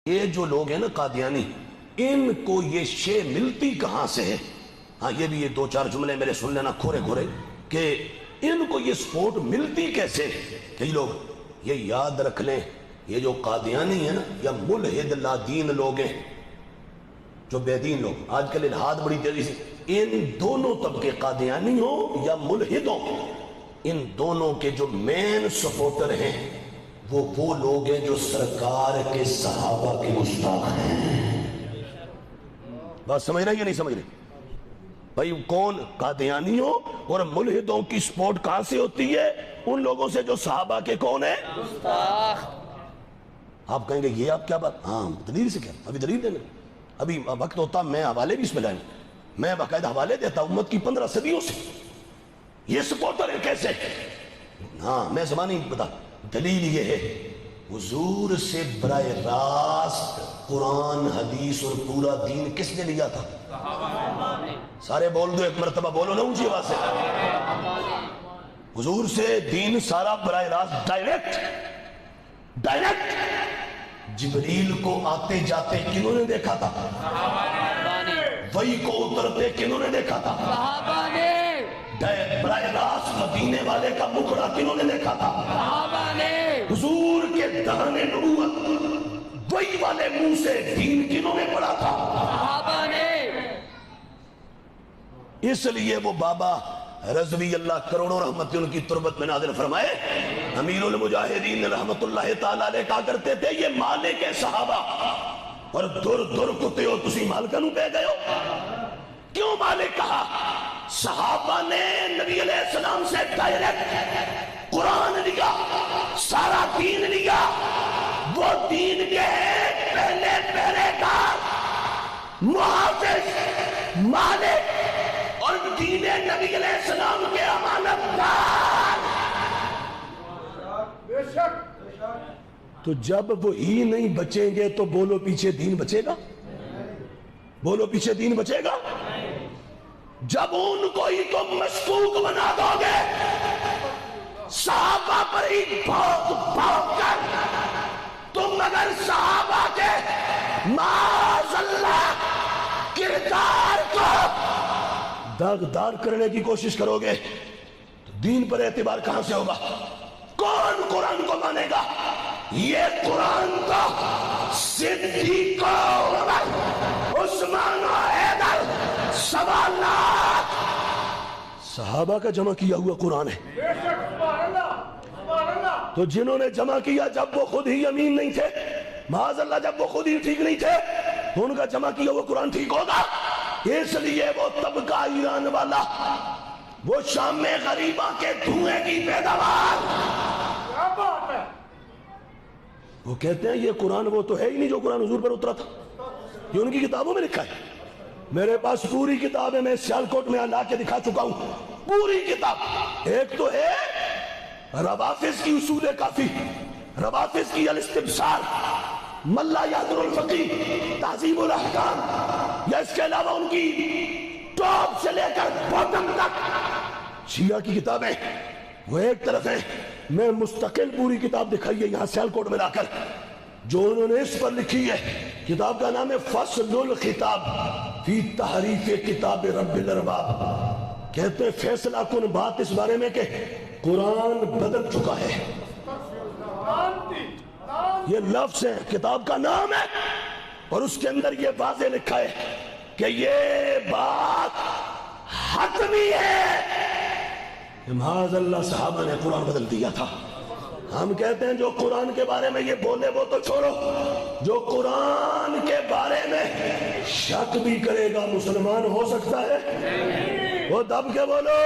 یہ جو لوگ ہیں نا قادیانی، ان کو یہ شے ملتی کہاں سے ہے؟ ہاں یہ بھی یہ دو چار جملے میرے سن لینا کھورے کھورے کہ ان کو یہ سپورٹ ملتی کیسے؟ کئی لوگ یہ یاد رکھ لیں، یہ جو قادیانی ہیں نا یا ملحد لا دین لوگ ہیں، جو بے دین لوگ، آج کل الہاد بڑی تیزی سے، ان دونوں طبقے قادیانی ہو یا ملحد ہو، ان دونوں کے جو مین سپورٹر ہیں وہ لوگ ہیں جو سرکار کے صحابہ کے گستاخ ہیں۔ بات سمجھ رہے ہیں یا نہیں سمجھ رہے؟ بھائی کون قادیانی ہو اور ملحدوں کی سپورٹ کہاں سے ہوتی ہے؟ ان لوگوں سے جو صحابہ کے کون ہیں؟ گستاخ۔ آپ کہیں گے یہ آپ کیا بات؟ ہاں دلیل سے کیا؟ ابھی دلیل دیں گے، ابھی وقت ہوتا میں حوالے بھی اس میں لائیں، میں باقاعدہ حوالے دیتا امت کی 15 صدیوں سے یہ سپورٹر ہیں کیسے؟ ہاں میں زبان نہیں بتا، دلیل یہ ہے حضور سے براہ راست قرآن حدیث اور پورا دین کس نے لیا تھا؟ سارے بول دو ایک مرتبہ، بولو نا اونچی آواز سے۔ حضور سے دین سارا براہ راست ڈائریکٹ جبریل کو آتے جاتے کنہوں نے دیکھا تھا؟ وحی کو اترتے کنہوں نے دیکھا تھا؟ صحابہ نے۔ براہ راست مدینے والے کا مکھڑا کنہوں نے دیکھا تھا؟ صحابہ نے۔ حضور کے دہن نبوت وحی والے منہ سے دین کنہوں نے پڑھا تھا؟ صحابہ نے۔ اس لیے وہ بابا رضوی اللہ کروڑوں رحمت ان کی تربت میں نازل فرمائے، امیر المجاہدین رحمت اللہ تعالیٰ علیہ کہا کرتے تھے یہ مالک ہے صحابہ، اور دور کتے ہو تسی مالکہ نو پہ گئے ہو۔ کیوں مالک کہا؟ صحابہ نے نبی علیہ السلام سے ڈائریکٹ قرآن لیا، سارا دین لیا، وہ دین کے پہلے پہلے کار محافظ مالک اور دین نبی علیہ السلام کے امانت دار۔ بے شک۔ تو جب وہی نہیں بچیں گے تو بولو پیچھے دین بچے گا؟ بولو پیچھے دین بچے گا؟ جب ان کو ہی تم مشکوک بنا دو گے، صحابہ پر ہی بھوک کر تم اگر صحابہ کے معاذ اللہ کردار کو داغدار کرنے کی کوشش کرو گے تو دین پر اعتبار کہاں سے ہوگا؟ کون قرآن کو مانے گا؟ یہ قرآن تو صدیق و عمر، عثمان و حیدر، 1.25 لاکھ صحابہ کا جمع کیا ہوا قرآن ہے۔ تو جنہوں نے جمع کیا جب وہ خود ہی امین نہیں تھے، معاذ اللہ جب وہ خود ہی ٹھیک نہیں تھے، تو ان کا جمع کیا ہوا قرآن ٹھیک ہوگا؟ اس لیے وہ طبقہ ایران والا، وہ شام میں غریبہ کے دھوئیں کی پیداوار، وہ کہتے ہیں یہ قرآن وہ تو ہے ہی نہیں جو قرآن حضور پر اترا تھا، یہ ان کی کتابوں میں لکھا ہے۔ میرے پاس پوری کتاب ہے، میں سیالکوٹ میں لا کے دکھا چکا ہوں پوری کتاب۔ ایک تو ہے روافظ کی اصول کافی، روافظ کی الاستبصار، ملا یادر الفقی، تہذیب الاحکام، یا اس کے علاوہ ان کی ٹاپ سے لے کر باٹم تک شیعہ کی کتابیں وہ ایک طرف ہے۔ میں مستقل پوری کتاب دکھائی ہے یہاں سیالکوٹ میں لا کر، جو انہوں نے اس پر لکھی ہے۔ کتاب کا نام ہے فصل الخطاب فی تحریف کتاب رب الارباب۔ کہتے ہیں فیصلہ کن بات اس بارے میں کہ قرآن بدل چکا ہے۔ یہ لفظ ہے، کتاب کا نام ہے، اور اس کے اندر یہ واضح لکھا ہے کہ یہ بات حتمی ہے۔ معاذ اللہ صحابہ نے قرآن بدل دیا تھا۔ ہم کہتے ہیں جو قرآن کے بارے میں یہ بولے وہ تو چھوڑو، جو قرآن کے بارے میں شک بھی کرے گا مسلمان ہو سکتا ہے؟ وہ دب کے بولو